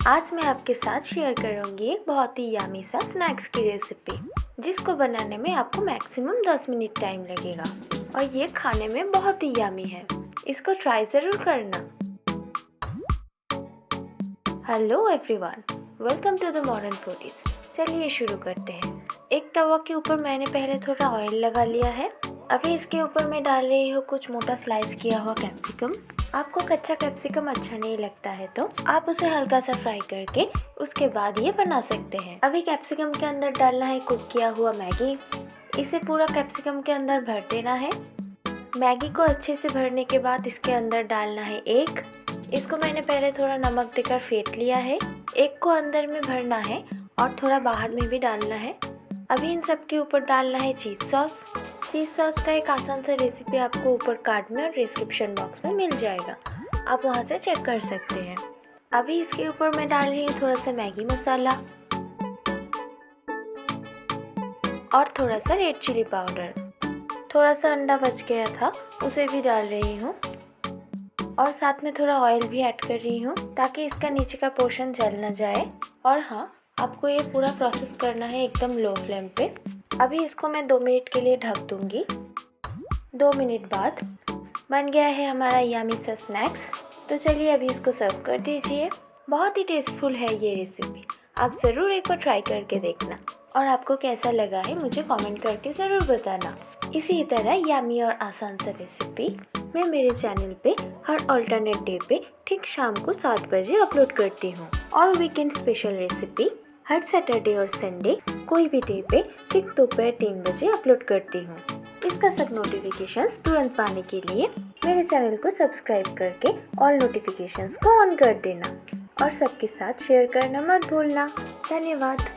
आज मैं आपके साथ शेयर करूंगी एक बहुत ही यम्मी सा स्नैक्स की रेसिपी, जिसको बनाने में आपको मैक्सिमम 10 मिनट टाइम लगेगा और ये खाने में बहुत ही यम्मी है। इसको ट्राई ज़रूर करना। Hello everyone, welcome to the modern foodies. चलिए शुरू करते हैं। एक तवा के ऊपर मैंने पहले थोड़ा ऑयल लगा लिया है। अभी इसके ऊपर मैं डाल रही हूँ कुछ मोटा स्लाइस किया हुआ कैप्सिकम। आपको कच्चा कैप्सिकम अच्छा नहीं लगता है तो आप उसे हल्का सा फ्राई करके उसके बाद ये बना सकते हैं। अभी कैप्सिकम के अंदर डालना है कुक किया हुआ मैगी। इसे पूरा कैप्सिकम के अंदर भर देना है। मैगी को अच्छे से भरने के बाद इसके अंदर डालना है एग। इसको मैंने पहले थोड़ा नमक देकर फेंट लिया है। एग को अंदर में भरना है और थोड़ा बाहर में भी डालना है। अभी इन सब के ऊपर डालना है चीज़ सॉस। चीज़ सॉस का एक आसान सा रेसिपी आपको ऊपर कार्ड में और डिस्क्रिप्शन बॉक्स में मिल जाएगा, आप वहां से चेक कर सकते हैं। अभी इसके ऊपर मैं डाल रही हूँ थोड़ा सा मैगी मसाला और थोड़ा सा रेड चिली पाउडर। थोड़ा सा अंडा बच गया था, उसे भी डाल रही हूँ और साथ में थोड़ा ऑयल भी ऐड कर रही हूँ ताकि इसका नीचे का पोर्शन जल ना जाए। और हाँ, आपको ये पूरा प्रोसेस करना है एकदम लो फ्लेम पे। अभी इसको मैं 2 मिनट के लिए ढक दूँगी। 2 मिनट बाद बन गया है हमारा यम्मी सा स्नैक्स। तो चलिए अभी इसको सर्व कर दीजिए। बहुत ही टेस्टफुल है ये रेसिपी, आप ज़रूर एक बार ट्राई करके देखना और आपको कैसा लगा है मुझे कमेंट करके ज़रूर बताना। इसी तरह यम्मी और आसान सा रेसिपी मैं मेरे चैनल पे हर अल्टरनेट डे पे ठीक शाम को 7 बजे अपलोड करती हूँ और वीकेंड स्पेशल रेसिपी हर सैटरडे और संडे कोई भी डे पे ठीक दोपहर 3 बजे अपलोड करती हूँ। इसका सब नोटिफिकेशंस तुरंत पाने के लिए मेरे चैनल को सब्सक्राइब करके ऑल नोटिफिकेशंस को ऑन कर देना और सबके साथ शेयर करना मत भूलना। धन्यवाद।